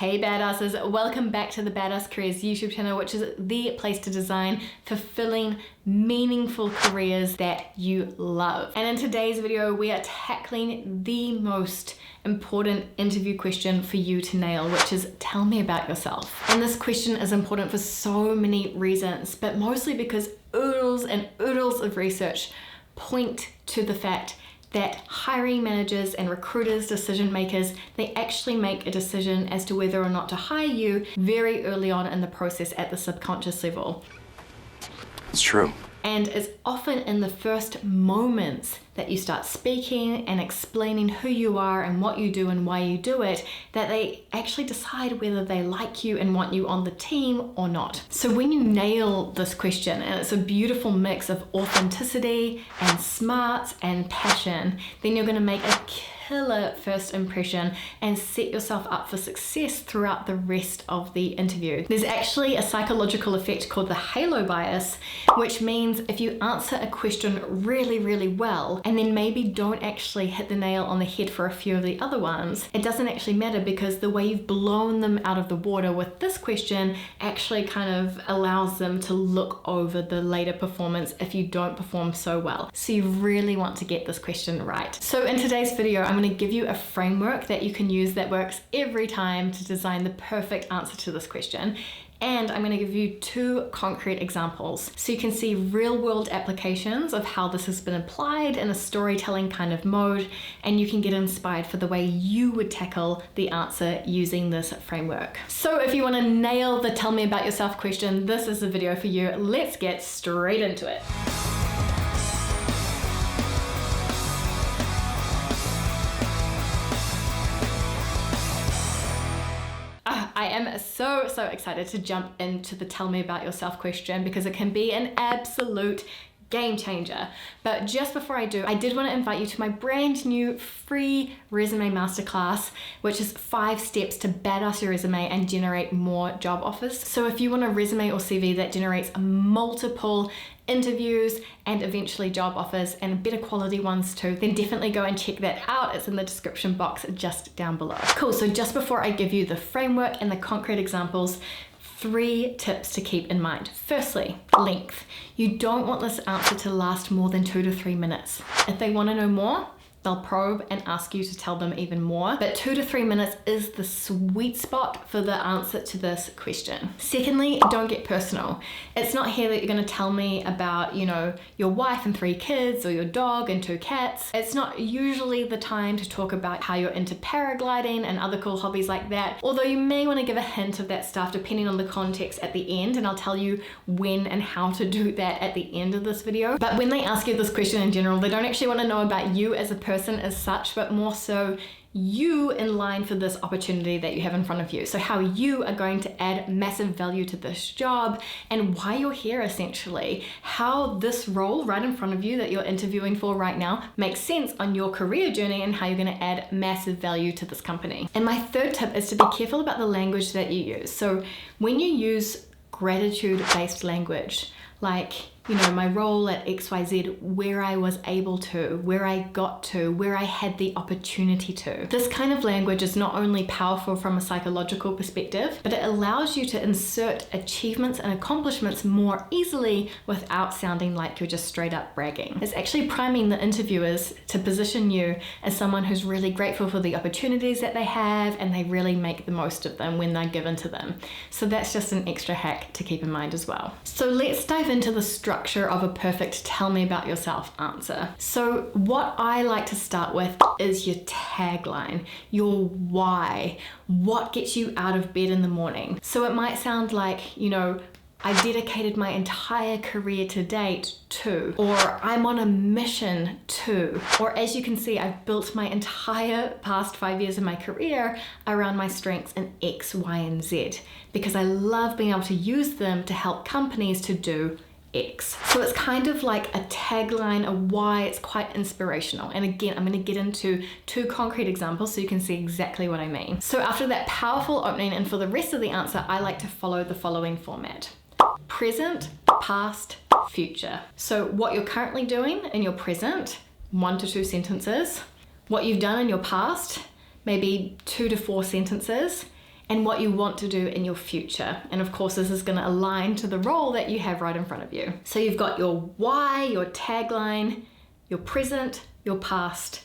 Hey badasses, welcome back to the Badass Careers YouTube channel, which is the place to design fulfilling, meaningful careers that you love. And in today's video, we are tackling the most important interview question for you to nail, which is tell me about yourself. And this question is important for so many reasons, but mostly because oodles and oodles of research point to the fact that hiring managers and recruiters, decision makers, they actually make a decision as to whether or not to hire you very early on in the process at the subconscious level. It's true. And it's often in the first moments that you start speaking and explaining who you are and what you do and why you do it that they actually decide whether they like you and want you on the team or not. So when you nail this question, and it's a beautiful mix of authenticity and smarts and passion, then you're going to make a killer first impression and set yourself up for success throughout the rest of the interview. There's actually a psychological effect called the halo bias, which means if you answer a question really, really well and then maybe don't actually hit the nail on the head for a few of the other ones, it doesn't actually matter because the way you've blown them out of the water with this question actually kind of allows them to look over the later performance if you don't perform so well. So you really want to get this question right. So in today's video, I'm going to give you a framework that you can use that works every time to design the perfect answer to this question. And I'm going to give you two concrete examples so you can see real world applications of how this has been applied in a storytelling kind of mode, and you can get inspired for the way you would tackle the answer using this framework. So if you want to nail the tell me about yourself question, this is the video for you. Let's get straight into it. I am so excited to jump into the tell me about yourself question because it can be an absolute game changer. But just before I do, I did want to invite you to my brand new free resume masterclass, which is 5 steps to badass your resume and generate more job offers. So if you want a resume or CV that generates multiple interviews and eventually job offers and better quality ones too, then definitely go and check that out. It's in the description box just down below. Cool, so just before I give you the framework and the concrete examples, 3 tips to keep in mind. Firstly, length. You don't want this answer to last more than 2 to 3 minutes. If they want to know more, they'll probe and ask you to tell them even more, but 2 to 3 minutes is the sweet spot for the answer to this question. Secondly, don't get personal. It's not here that you're going to tell me about, your wife and 3 kids or your dog and 2 cats. It's not usually the time to talk about how you're into paragliding and other cool hobbies like that, although you may want to give a hint of that stuff depending on the context at the end, and I'll tell you when and how to do that at the end of this video. But when they ask you this question in general, they don't actually want to know about you as a person as such, but more so you in line for this opportunity that you have in front of you. So how you are going to add massive value to this job and why you're here essentially. How this role right in front of you that you're interviewing for right now makes sense on your career journey and how you're going to add massive value to this company. And my third tip is to be careful about the language that you use. So when you use gratitude-based language, like, my role at XYZ, where I was able to, where I got to, where I had the opportunity to. This kind of language is not only powerful from a psychological perspective, but it allows you to insert achievements and accomplishments more easily without sounding like you're just straight up bragging. It's actually priming the interviewers to position you as someone who's really grateful for the opportunities that they have and they really make the most of them when they're given to them. So that's just an extra hack to keep in mind as well. So let's dive into the structure of a perfect tell me about yourself answer. So what I like to start with is your tagline, your why, what gets you out of bed in the morning. So it might sound like, I dedicated my entire career to date to, or I'm on a mission to, or as you can see, I've built my entire past 5 years of my career around my strengths in X, Y, and Z, because I love being able to use them to help companies to do X. So it's kind of like a tagline, a why. It's quite inspirational. And again, I'm going to get into 2 concrete examples so you can see exactly what I mean. So after that powerful opening, and for the rest of the answer, I like to follow the following format: present, past, future. So what you're currently doing in your present, 1 to 2 sentences. What you've done in your past, maybe 2 to 4 sentences. and what you want to do in your future. And of course, this is going to align to the role that you have right in front of you. So you've got your why, your tagline, your present, your past,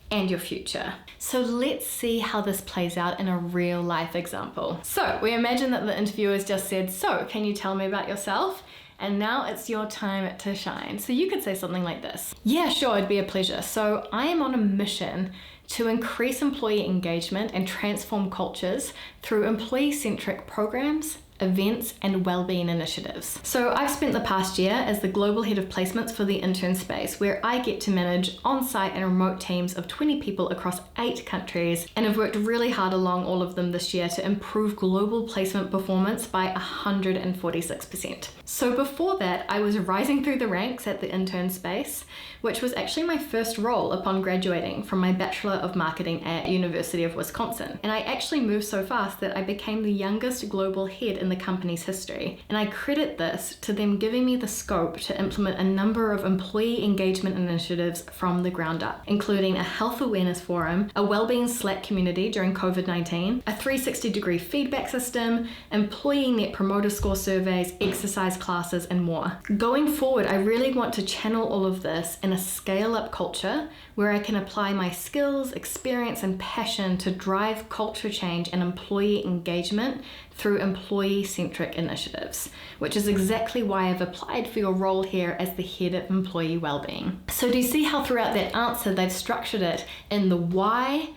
and your future. So let's see how this plays out in a real life example. So we imagine that the interviewer's just said, so can you tell me about yourself? And now it's your time to shine. So you could say something like this. Yeah, sure, it'd be a pleasure. So I am on a mission to increase employee engagement and transform cultures through employee-centric programs, events, and wellbeing initiatives. So I've spent the past year as the global head of placements for the intern space, where I get to manage on-site and remote teams of 20 people across 8 countries, and have worked really hard along all of them this year to improve global placement performance by 146%. So before that, I was rising through the ranks at the intern space, which was actually my first role upon graduating from my Bachelor of Marketing at University of Wisconsin. And I actually moved so fast that I became the youngest global head in the company's history. And I credit this to them giving me the scope to implement a number of employee engagement initiatives from the ground up, including a health awareness forum, a wellbeing Slack community during COVID-19, a 360-degree feedback system, employee net promoter score surveys, exercise classes, and more. Going forward, I really want to channel all of this in a scale-up culture where I can apply my skills, experience, and passion to drive culture change and employee engagement through employee-centric initiatives, which is exactly why I've applied for your role here as the head of employee wellbeing. So do you see how throughout that answer they've structured it in the why,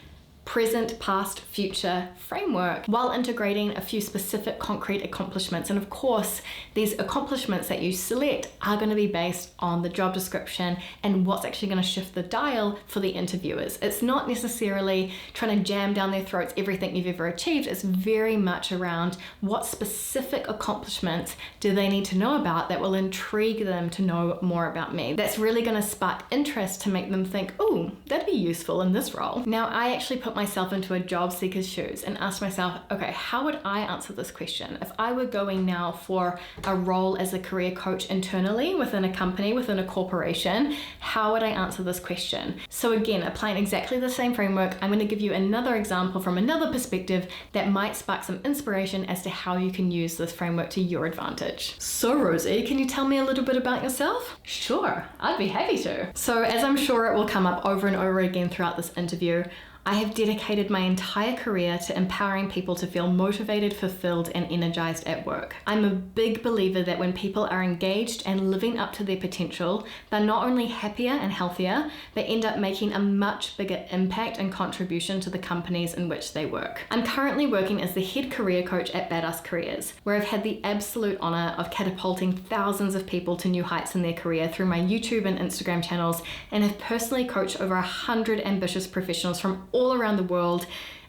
present, past, future framework while integrating a few specific concrete accomplishments. And of course, these accomplishments that you select are going to be based on the job description and what's actually going to shift the dial for the interviewers. It's not necessarily trying to jam down their throats everything you've ever achieved. It's very much around what specific accomplishments do they need to know about that will intrigue them to know more about me. That's really going to spark interest to make them think, oh, that'd be useful in this role. Now, I actually put myself into a job seeker's shoes and asked myself, okay, how would I answer this question? If I were going now for a role as a career coach internally within a company, within a corporation, how would I answer this question? So again, applying exactly the same framework, I'm going to give you another example from another perspective that might spark some inspiration as to how you can use this framework to your advantage. So Rosie, can you tell me a little bit about yourself? Sure, I'd be happy to. So as I'm sure it will come up over and over again throughout this interview, I have dedicated my entire career to empowering people to feel motivated, fulfilled, and energized at work. I'm a big believer that when people are engaged and living up to their potential, they're not only happier and healthier, they end up making a much bigger impact and contribution to the companies in which they work. I'm currently working as the head career coach at Badass Careers, where I've had the absolute honor of catapulting thousands of people to new heights in their career through my YouTube and Instagram channels, and have personally coached over 100 ambitious professionals from all around the world,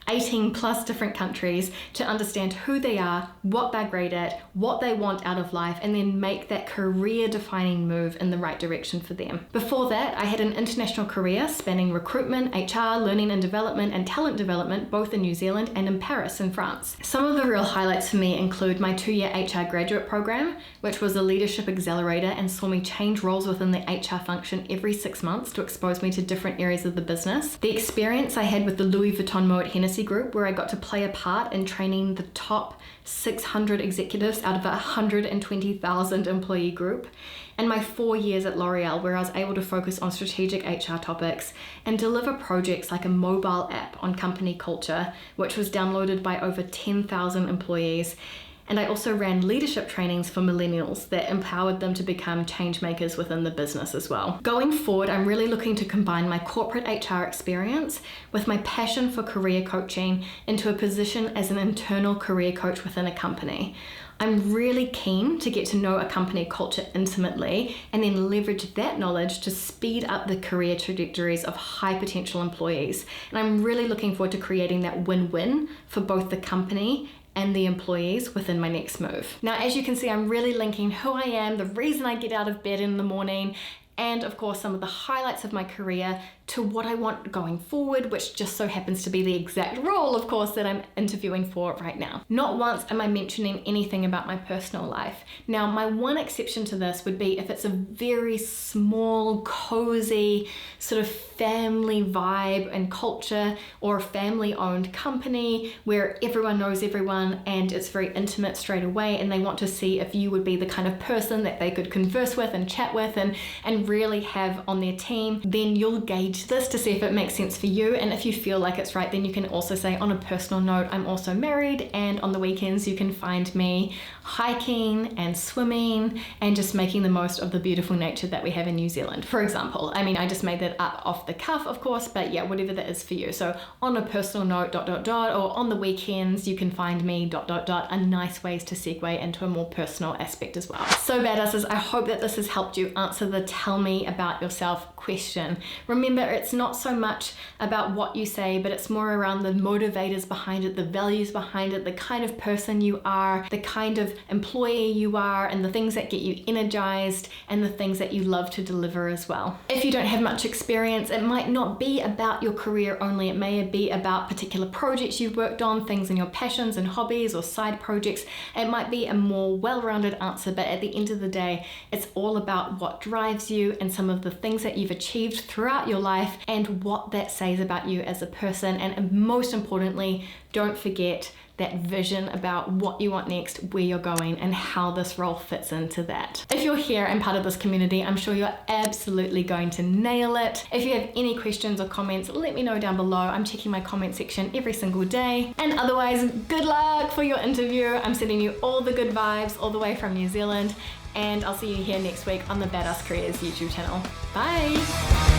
18 plus different countries, to understand who they are, what they're great at, what they want out of life, and then make that career defining move in the right direction for them. Before that, I had an international career spanning recruitment, HR, learning and development, and talent development, both in New Zealand and in Paris in France. Some of the real highlights for me include my 2-year HR graduate program, which was a leadership accelerator and saw me change roles within the HR function every 6 months to expose me to different areas of the business. The experience I had with the Louis Vuitton Moet Hennessy group, where I got to play a part in training the top 600 executives out of a 120,000 employee group, and my 4 years at L'Oreal, where I was able to focus on strategic HR topics and deliver projects like a mobile app on company culture, which was downloaded by over 10,000 employees. And I also ran leadership trainings for millennials that empowered them to become change makers within the business as well. Going forward, I'm really looking to combine my corporate HR experience with my passion for career coaching into a position as an internal career coach within a company. I'm really keen to get to know a company culture intimately and then leverage that knowledge to speed up the career trajectories of high potential employees. And I'm really looking forward to creating that win-win for both the company and the employees within my next move. Now, as you can see, I'm really linking who I am, the reason I get out of bed in the morning, and of course some of the highlights of my career to what I want going forward, which just so happens to be the exact role, of course, that I'm interviewing for right now. Not once am I mentioning anything about my personal life. Now, my one exception to this would be if it's a very small, cozy, sort of family vibe and culture, or a family-owned company where everyone knows everyone and it's very intimate straight away, and they want to see if you would be the kind of person that they could converse with and chat with and really have on their team. Then you'll gauge this to see if it makes sense for you, and if you feel like it's right, then you can also say, on a personal note, I'm also married, and on the weekends you can find me hiking and swimming and just making the most of the beautiful nature that we have in New Zealand, for example. I mean, I just made that up off the cuff, of course, but yeah, whatever that is for you. So on a personal note, ... or on the weekends you can find me ... are nice ways to segue into a more personal aspect as well. So badasses, I hope that this has helped you answer the tell me about yourself question. Remember, it's not so much about what you say, but it's more around the motivators behind it, the values behind it, the kind of person you are, the kind of employee you are, and the things that get you energized, and the things that you love to deliver as well. If you don't have much experience, it might not be about your career only. It may be about particular projects you've worked on, things in your passions and hobbies or side projects. It might be a more well-rounded answer, but at the end of the day, it's all about what drives you and some of the things that you've achieved throughout your life and what that says about you as a person. And most importantly, don't forget that vision about what you want next, where you're going, and how this role fits into that. If you're here and part of this community, I'm sure you're absolutely going to nail it. If you have any questions or comments, let me know down below. I'm checking my comment section every single day. And otherwise, good luck for your interview. I'm sending you all the good vibes all the way from New Zealand, and I'll see you here next week on the Badass Careers YouTube channel. Bye!